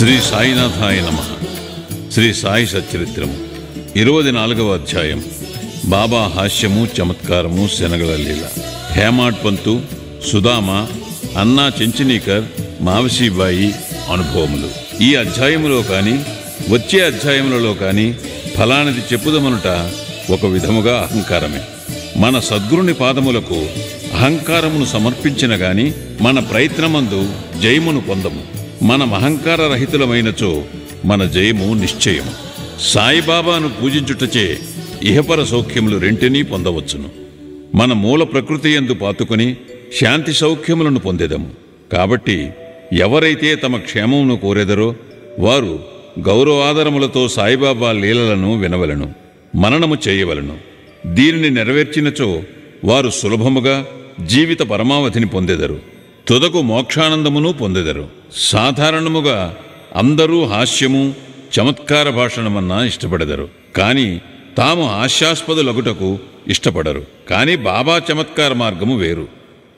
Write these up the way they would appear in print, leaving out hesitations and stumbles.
శ్రీ సాయినాథాయ నమః. శ్రీ సాయి సచ్చరిత్రము 24వ అధ్యాయం. బాబా హాస్యము, చమత్కారము, శనగల లీల. హేమాడ్ పంతు, సుధామ, అన్నా చెంచనీకర్, మావశీబాయి అనుభవములు. ఈ అధ్యాయములో కాని వచ్చే అధ్యాయములలో కాని ఫలానిది చెప్పుదమనుట ఒక విధముగా అహంకారమే. మన సద్గురుని పాదములకు అహంకారమును సమర్పించిన గాని మన ప్రయత్నమందు జయమును పొందము. మనం అహంకార రహితులమైనచో మన జయము నిశ్చయము. సాయిబాబాను పూజించుటచే ఇహపర సౌఖ్యములు రెంటినీ పొందవచ్చును. మన మూల ప్రకృతి యందు పాతుకుని శాంతి సౌఖ్యములను పొందెదము. కాబట్టి ఎవరైతే తమ క్షేమమును కోరెదరో వారు గౌరవాదరములతో సాయిబాబా లీలలను వినవలను, మననము చేయవలను. దీనిని నెరవేర్చినచో వారు సులభముగా జీవిత పరమావధిని పొందెదరు, తుదకు మోక్షానందమును పొందెదరు. సాధారణముగా అందరూ హాస్యము, చమత్కార భాషణమన్నా ఇష్టపడెదరు, కాని తాము హాస్యాస్పదులగుటకు ఇష్టపడరు. కాని బాబా చమత్కార మార్గము వేరు.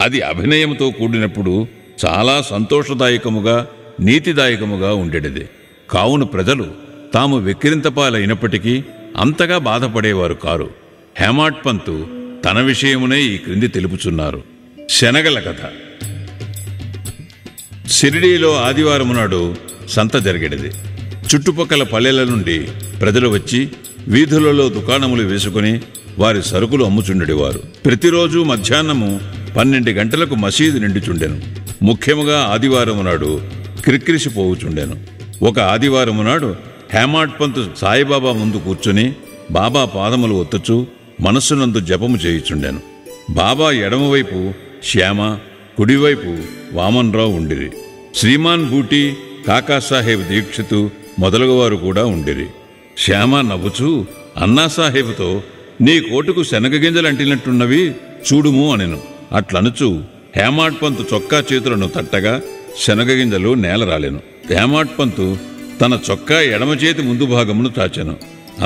అది అభినయముతో కూడినప్పుడు చాలా సంతోషదాయకముగా, నీతిదాయకముగా ఉండేది. కావున ప్రజలు తాము వెక్కిరింతపాలైనప్పటికీ అంతగా బాధపడేవారు కారు. హేమాడ్ పంతు తన విషయమునే ఈ క్రింది తెలుపుచున్నారు. శనగల కథ. షిరిడీలో ఆదివారం నాడు సంత జరిగేది. చుట్టుపక్కల పల్లెల నుండి ప్రజలు వచ్చి వీధులలో దుకాణములు వేసుకుని వారి సరుకులు అమ్ముచుండెడివారు. ప్రతిరోజు మధ్యాహ్నము 12 గంటలకు మసీదు నిండుచుండెను. ముఖ్యముగా ఆదివారము నాడు క్రిక్కిరిసిపోవుచుండెను. ఒక ఆదివారము నాడు హేమాడ్ పంతు సాయిబాబా ముందు కూర్చుని బాబా పాదములు ఒత్తుచు మనస్సునందు జపము చేయుచుండెను. బాబా ఎడమవైపు శ్యామ, కుడివైపు వామన్రావు ఉండిరి. శ్రీమాన్ బూటి, కాకాసాహెబ్ దీక్షితు మొదలగువారు కూడా ఉండిరి. శ్యామ నవ్వుచూ అన్నాసాహెబ్తో, నీ కోటుకు శనగగింజలంటినట్టున్నవి చూడుము అనెను. అట్లనుచు హేమాడ్ పంతు చొక్కా చేతులను తట్టగా శనగగింజలు నేల రాలెను. హేమాడ్ పంతు తన చొక్కా ఎడమచేతి ముందు భాగమును చాచెను.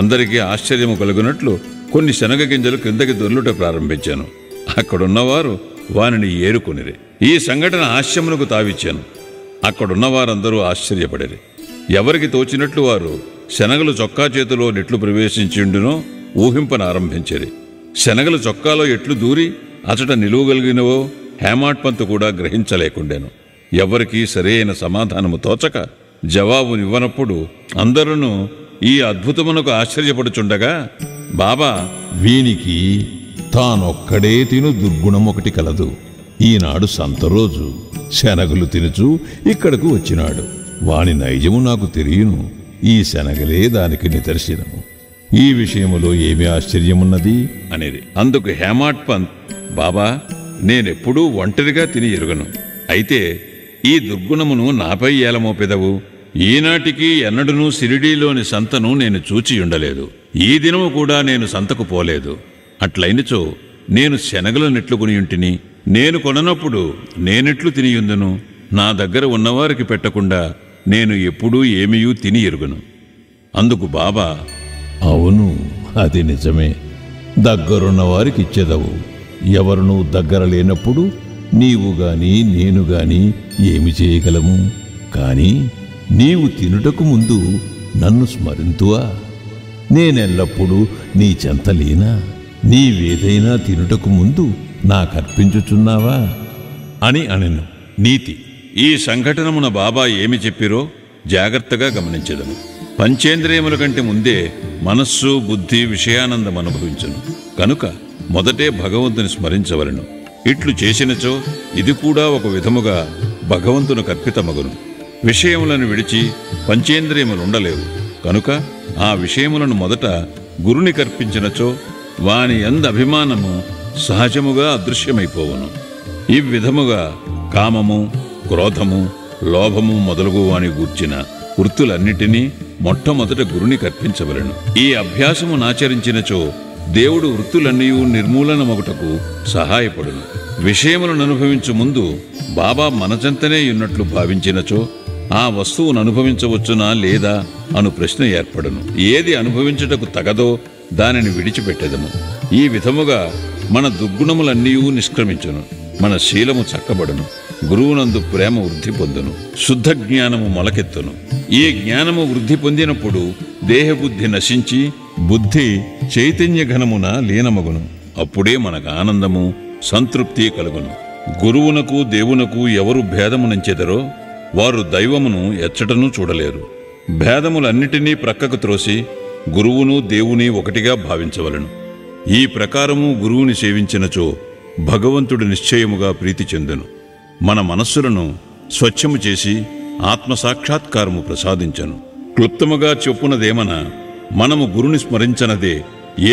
అందరికీ ఆశ్చర్యము కలుగునట్లు కొన్ని శనగగింజలు క్రిందకి దొర్లుట ప్రారంభించాను. అక్కడున్నవారు వానిని ఏరుకొనిరి. ఈ సంఘటన హాస్యమునకు తావిచ్చాను. అక్కడున్నవారందరూ ఆశ్చర్యపడిరి. ఎవరికి తోచినట్లు వారు శనగలు చొక్కా చేతిలో నెట్లు ప్రవేశించిండునో ఊహింపనారంభించిరి. శనగలు చొక్కాలో ఎట్లు దూరి అచట నిలువగలిగినవో హేమాడ్ పంతు కూడా గ్రహించలేకుండెను. ఎవరికీ సరైన సమాధానము తోచక జవాబునివ్వనప్పుడు అందరూ ఈ అద్భుతమునకు ఆశ్చర్యపడుచుండగా బాబా, వీనికి తానొక్కడే తిను దుర్గుణమొకటి కలదు. ఈనాడు సంతరోజు శనగలు తినుచు ఇక్కడకు వచ్చినాడు. వాని నైజము నాకు తెలియను. ఈ శనగలే దానికి నిదర్శనము. ఈ విషయములో ఏమి ఆశ్చర్యమున్నది అనేది. అందుకు హేమాడ్ పంత్, బాబా, నేనెప్పుడూ ఒంటరిగా తిని ఎరుగను. అయితే ఈ దుర్గుణమును నాపై ఏలమోపెదవు. ఈనాటికి ఎన్నడూ షిరిడీలోని సంతను నేను చూచియుండలేదు. ఈ దినము కూడా నేను సంతకు పోలేదు. అట్లయినచో నేను శనగల నెట్లు కొనియుంటిని. నేను కొననప్పుడు నేనెట్లు తినియుందును? నా దగ్గర ఉన్నవారికి పెట్టకుండా నేను ఎప్పుడూ ఏమీయూ తిని ఎరుగను. అందుకు బాబా, అవును, అది నిజమే. దగ్గరున్న వారికి ఇచ్చేదవు. ఎవరునూ దగ్గర లేనప్పుడు నీవు గాని నేను గాని ఏమి చేయగలము? కాని నీవు తినుటకు ముందు నన్ను స్మరింతువా? నేనెల్లప్పుడూ నీ చెంతలేనా? నీవేదైనా తినుటకు ముందు నాకర్పించుచున్నావా అని అనెను. నీతి. ఈ సంఘటనమున బాబా ఏమి చెప్పిరో జాగ్రత్తగా గమనించెదము. పంచేంద్రియముల కంటే ముందే మనస్సు, బుద్ధి విషయానందం అనుభవించును. కనుక మొదటే భగవంతుని స్మరించవలను. ఇట్లు చేసినచో ఇది కూడా ఒక విధముగా భగవంతుని కర్పితమగును. విషయములను విడిచి పంచేంద్రియములుండలేవు. కనుక ఆ విషయములను మొదట గురుని కర్పించినచో వాని యందు అభిమానము సహజముగా అదృశ్యమైపోవును. ఈ విధముగా కామము, క్రోధము, లోభము మొదలగు వాని గూర్చిన వృత్తులన్నిటినీ మొట్టమొదట గురుని కర్పించవలను. ఈ అభ్యాసము నాచరించినచో దేవుడు వృత్తులన్నీ నిర్మూలనమగుటకు సహాయపడును. విషయములను అనుభవించు ముందు బాబా మనచంతనే ఉన్నట్లు భావించినచో ఆ వస్తువును అనుభవించవచ్చునా లేదా అను ప్రశ్న ఏర్పడును. ఏది అనుభవించుటకు తగదో దానిని విడిచిపెట్టెదము. ఈ విధముగా మన దుర్గుణములన్నీ నిష్క్రమించును. మన శీలము చక్కబడును. గురువునందు ప్రేమ వృద్ధి పొందును, శుద్ధ జ్ఞానము మొలకెత్తును. ఈ జ్ఞానము వృద్ధి పొందినప్పుడు దేహబుద్ధి నశించి బుద్ధి చైతన్య ఘనమున లీనమగును. అప్పుడే మనకు ఆనందము, సంతృప్తి కలుగును. గురువునకు దేవునకు ఎవరు భేదమునంచెదరో వారు దైవమును ఎచ్చటనూ చూడలేరు. భేదములన్నిటినీ ప్రక్కకు త్రోసి గురువును దేవుని ఒకటిగా భావించవలను. ఈ ప్రకారము గురువుని సేవించినచో భగవంతుడు నిశ్చయముగా ప్రీతి చెందును. మన మనస్సులను స్వచ్ఛము చేసి ఆత్మసాక్షాత్కారము ప్రసాదించను. క్లుప్తముగా చెప్పునదేమన, మనము గురుని స్మరించనదే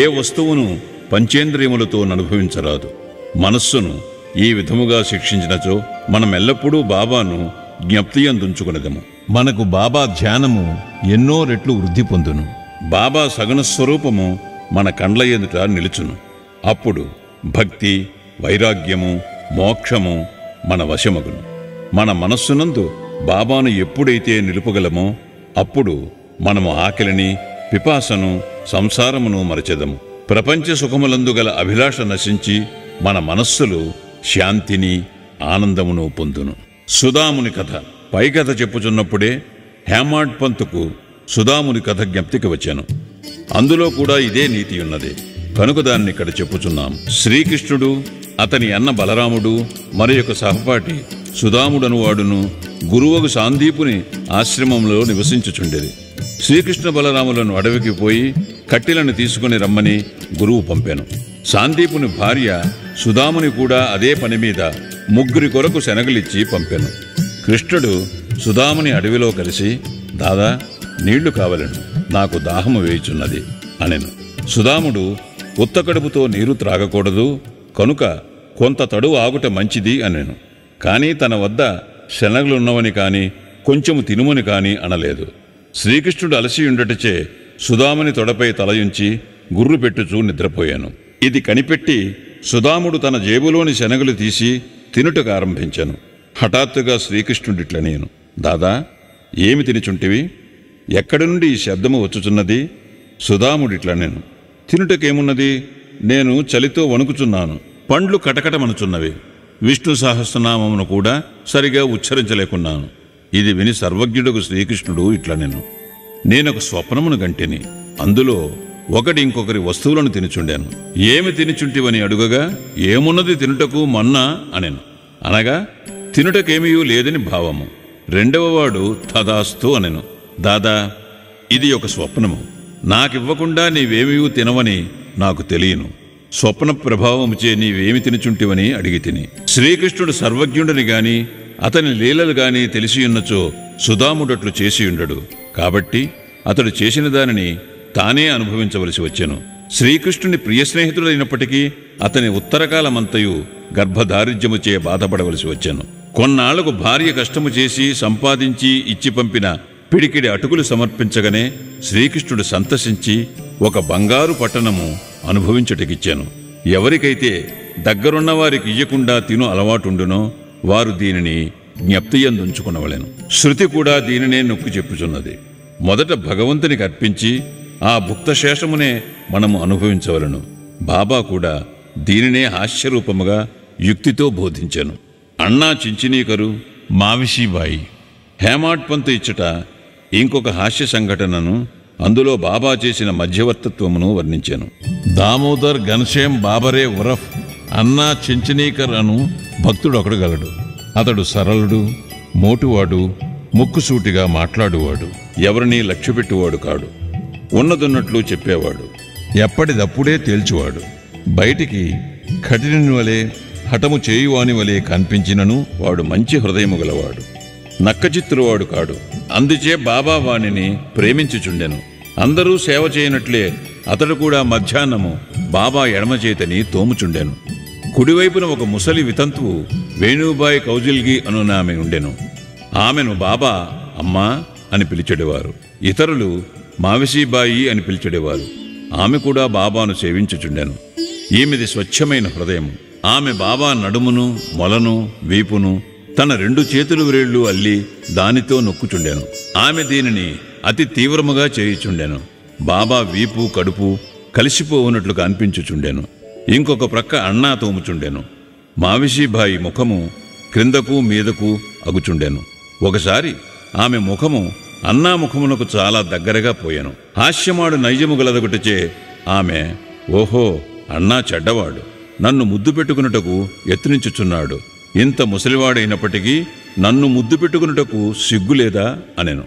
ఏ వస్తువును పంచేంద్రియములతో అనుభవించరాదు. మనస్సును ఈ విధముగా శిక్షించినచో మనమెల్లప్పుడూ బాబాను జ్ఞప్తియందుంచుకునేదము. మనకు బాబా ధ్యానము ఎన్నో రెట్లు వృద్ధి పొందును. బాబా సగుణ స్వరూపము మన కండ్ల ఎదుట నిలుచును. అప్పుడు భక్తి, వైరాగ్యము, మోక్షము మన వశమగును. మన మనస్సునందు బాబాను ఎప్పుడైతే నిలుపగలమో అప్పుడు మనము ఆకలిని, పిపాసను, సంసారమును మరచెదము. ప్రపంచ సుఖములందు గల అభిలాష నశించి మన మనస్సులు శాంతిని, ఆనందమును పొందును. సుధాముని కథ పై కథ చెప్పుచున్నప్పుడే హేమాడ్ పంతుకు సుధాముని కథ జ్ఞప్తికి వచ్చాను. అందులో కూడా ఇదే నీతి ఉన్నది కనుక దాన్ని ఇక్కడ చెప్పుచున్నాం. శ్రీకృష్ణుడు, అతని అన్న బలరాముడు, మరి యొక్క సహపాఠి సుధాముడను వాడును గురువగు సాందీపుని ఆశ్రమంలో నివసించుచుండేది. శ్రీకృష్ణ బలరాములను అడవికి పోయి కట్టెలను తీసుకుని రమ్మని గురువు పంపాను. సాందీపుని భార్య సుధాముని కూడా అదే పని మీద 3 కొరకు శనగలిచ్చి పంపాను. కృష్ణుడు సుధాముని అడవిలో కలిసి, దాదా నీళ్లు కావలను, నాకు దాహము వేయుచున్నది అనెను. సుధాముడు, ఉత్త కడుపుతో నీరు త్రాగకూడదు కనుక కొంత తడువు ఆగుట మంచిది అనెను. కాని తన వద్ద శనగలున్నవని కాని కొంచెము తినుమని కాని అనలేదు. శ్రీకృష్ణుడు అలసియుండటచే సుధాముని తొడపై తలయుంచి గుర్రు పెట్టుచూ నిద్రపోయాను. ఇది కనిపెట్టి సుధాముడు తన జేబులోని శనగలు తీసి తినుటకు ఆరంభించాను. హఠాత్తుగా శ్రీకృష్ణుడిట్ల నేను, దాదా ఏమి తినిచుంటివి? ఎక్కడి నుండి ఈ శబ్దము వచ్చుచున్నది? సుధాముడిట్ల నేను, తినుటకేమున్నది? నేను చలితో వణుకుచున్నాను. పండ్లు కటకటమనుచున్నవి. విష్ణు సహస్రనామమును కూడా సరిగా ఉచ్చరించలేకున్నాను. ఇది విని సర్వజ్ఞుడకు శ్రీకృష్ణుడు ఇట్లా నేనొక స్వప్నమును గంటిని. అందులో ఒకటి ఇంకొకరి వస్తువులను తినిచుండాను. ఏమి తినిచుంటివని అడుగగా, ఏమున్నది తినుటకు మన్నా అనెను. అనగా తినుటకేమీ లేదని భావము. రెండవవాడు తదాస్తు అనెను. దాదా ఇది ఒక స్వప్నము, నాకివ్వకుండా నీవేమీ తినవని నాకు తెలియను. స్వప్న ప్రభావముచే నీవేమి తినుచుంటివని అడిగి తిని. శ్రీకృష్ణుడు సర్వజ్ఞుడని గాని అతని లీలలు గాని తెలిసియున్నచో సుధాముడట్లు చేసియుండడు. కాబట్టి అతడు చేసిన దానిని తానే అనుభవించవలసి వచ్చెను. శ్రీకృష్ణుని ప్రియ స్నేహితుడైనప్పటికీ అతని ఉత్తరకాలమంతయు గర్భదారిద్ర్యముచే బాధపడవలసి వచ్చెను. కొన్నాళ్లకు భార్య కష్టము చేసి సంపాదించి ఇచ్చి పంపిన పిడికిడి అటుకులు సమర్పించగానే శ్రీకృష్ణుడు సంతసించి ఒక బంగారు పట్టణము అనుభవించుటకిచ్చాను. ఎవరికైతే దగ్గరున్న వారికి ఇయ్యకుండా తిను అలవాటుండునో వారు దీనిని జ్ఞప్తియందుంచుకునవలెను. శృతి కూడా దీనినే నొక్కి చెప్పుచున్నది. మొదట భగవంతునికి అర్పించి ఆ భుక్తశేషమునే మనము అనుభవించవలను. బాబా కూడా దీనినే హాస్యరూపముగా యుక్తితో బోధించెను. అన్నా చించినీకరు, మావిషీబాయి, హేమాడ్ పంతు ఇచ్చట ఇంకొక హాస్య సంఘటనను, అందులో బాబా చేసిన మధ్యవర్తత్వమును వర్ణించాను. దామోదర్ ఘనశ్యాం బాబరే ఉరఫ్ అన్నా చించినీకర్ అను భక్తుడొకడు గలడు. అతడు సరళుడు, మోటువాడు, ముక్కుసూటిగా మాట్లాడువాడు, ఎవరినీ లక్ష్యపెట్టువాడు కాడు. ఉన్నదున్నట్లు చెప్పేవాడు, ఎప్పటిదప్పుడే తేల్చువాడు. బయటికి కఠినుని వలె హఠము చేయువాని వలె కనిపించినను వాడు మంచి హృదయము గలవాడు, నక్కచిత్తురువాడు కాడు. అందుచే బాబా వాణిని ప్రేమించుచుండెను. అందరూ సేవ చేయనట్లే అతడు కూడా మధ్యాహ్నము బాబా ఎడమచేతని తోముచుండెను. కుడివైపున ఒక ముసలి వితంతువు వేణుబాయి కౌజిల్గి అనునామె ఉండెను. ఆమెను బాబా అమ్మా అని పిలిచెడేవారు. ఇతరులు మావిషీబాయి అని పిలిచెడేవారు. ఆమె కూడా బాబాను సేవించుచుండెను. ఈమెది స్వచ్ఛమైన హృదయం. ఆమె బాబా నడుమును, మొలను, వీపును తన 2 చేతుల వ్రేళ్లు అల్లి దానితో నొక్కుచుండెను. ఆమె దీనిని అతి తీవ్రముగా చేయుచుండెను. బాబా వీపు, కడుపు కలిసిపోవునట్లుగా అనిపించుచుండెను. ఇంకొక ప్రక్క అన్నా తోముచుండెను. మావిషీబాయి ముఖము క్రిందకు మీదకు అగుచుండెను. ఒకసారి ఆమె ముఖము అన్నా ముఖమునకు చాలా దగ్గరగా పోయెను. హాస్యమాడు నైజము గలదొకటిచే ఆమె, ఓహో, అన్నా చెడ్డవాడు, నన్ను ముద్దు పెట్టుకున్నటకు యత్నించుచున్నాడు, ఇంత ముసలివాడైనప్పటికీ నన్ను ముద్దు పెట్టుకున్నటకు సిగ్గులేదా అనెను.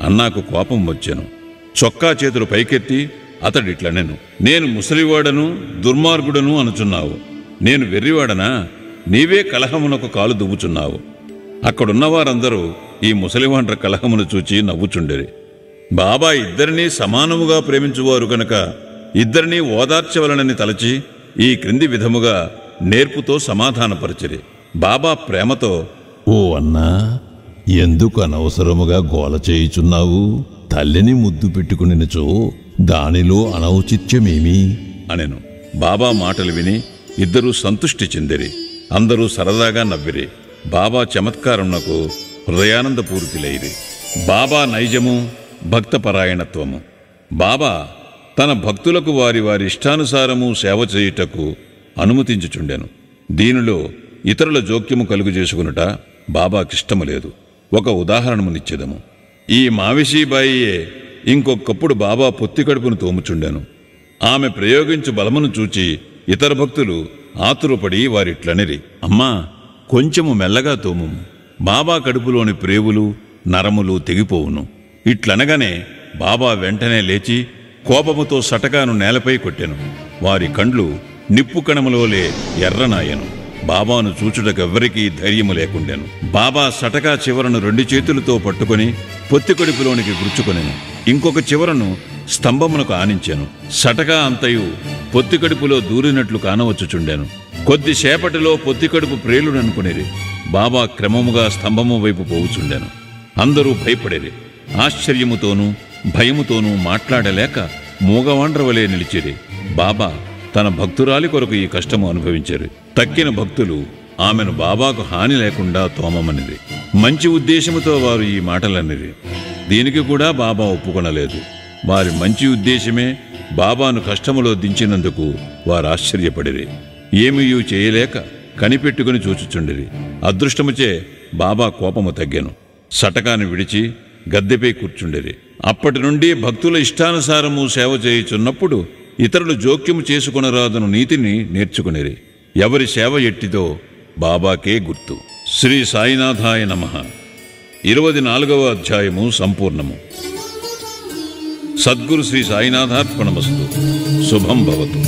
అన్నాకు కోపం వచ్చెను. చొక్కా చేతులు పైకెత్తి అతడిట్లనెను, నేను ముసలివాడను దుర్మార్గుడను అనుచున్నావు, నేను వెర్రివాడనా? నీవే కలహమునకు కాలు దువ్వుచున్నావు. అక్కడున్నవారందరూ ఈ ముసలివాండ్ర కలహమును చూచి నవ్వుచుండిరి. బాబా ఇద్దరినీ సమానముగా ప్రేమించువారు కనుక ఇద్దరినీ ఓదార్చవలనని తలచి ఈ క్రింది విధముగా నేర్పుతో సమాధానపరచిరి. బాబా ప్రేమతో, ఓ అన్నా, ఎందుకు అనవసరముగా గోల చేయుచున్నావు? తల్లిని ముద్దు పెట్టుకునినచో దానిలో అనౌచిత్యమేమి అనెను. బాబా మాటలు విని ఇద్దరూ సంతుష్టి చెందిరి. అందరూ సరదాగా నవ్విరి. బాబా చమత్కారమునకు హృదయానందపూరితులైరి. బాబా నైజము, భక్తపరాయణత్వము. బాబా తన భక్తులకు వారి వారి ఇష్టానుసారము సేవ చేయుటకు అనుమతించుచుండెను. దీనిలో ఇతరుల జోక్యము కలుగు చేసుకునుట బాబాకిష్టము లేదు. ఒక ఉదాహరణమునిచ్చేదము. ఈ మావిషీబాయియే ఇంకొకప్పుడు బాబా పొత్తి కడుపును తోముచుండెను. ఆమె ప్రయోగించు బలమును చూచి ఇతర భక్తులు ఆతురపడి వారిట్లనిరి, అమ్మా, కొంచెము మెల్లగా తోము, బాబా కడుపులోని ప్రేవులు నరములు తెగిపోవును. ఇట్లనగానే బాబా వెంటనే లేచి కోపముతో సటకాను నేలపై కొట్టెను. వారి కండ్లు నిప్పు కణములోలే ఎర్రనాయెను. బాబాను చూచుటకెవ్వరికీ ధైర్యము లేకుండెను. బాబా సటకా చివరను 2 చేతులతో పట్టుకుని పొత్తి కడుపులోనికి గుర్చుకొనెను. ఇంకొక చివరను స్తంభమునకు ఆనించెను. సటకా అంతయు పొత్తి కడుపులో దూరినట్లు కానవచ్చుచుండెను. కొద్దిసేపటిలో పొత్తి కడుపు ప్రేలుననుకునిరి. బాబా క్రమముగా స్తంభము వైపు పోవుచుండెను. అందరూ భయపడిరి. ఆశ్చర్యముతోనూ భయముతోనూ మాట్లాడలేక మూగవాండ్రవలే నిలిచిరి. బాబా తన భక్తురాలి కొరకు ఈ కష్టము అనుభవించారు. తక్కిన భక్తులు ఆమెను బాబాకు హాని లేకుండా తోమమనిది. మంచి ఉద్దేశముతో వారు ఈ మాటలనిరి. దీనికి కూడా బాబా ఒప్పుకొనలేదు. వారి మంచి ఉద్దేశమే బాబాను కష్టములో దించినందుకు వారు ఆశ్చర్యపడిరి. ఏమీయూ చేయలేక కనిపెట్టుకుని చూచుచుండిరి. అదృష్టముచే బాబా కోపము తగ్గెను. సటకాన్ని విడిచి గద్దెపై కూర్చుండిరి. అప్పటి నుండి భక్తుల ఇష్టానుసారము సేవ చేయుచున్నప్పుడు ఇతరులు జోక్యము చేసుకొనరాదను నీతిని నేర్చుకునిరి. ఎవరి సేవ ఎట్టిదో బాబాకే గుర్తు. శ్రీ సాయినాథాయ నమః. 24వ అధ్యాయము సంపూర్ణము. సద్గురు శ్రీ సాయినాథార్పణమస్తు. శుభం భవతు.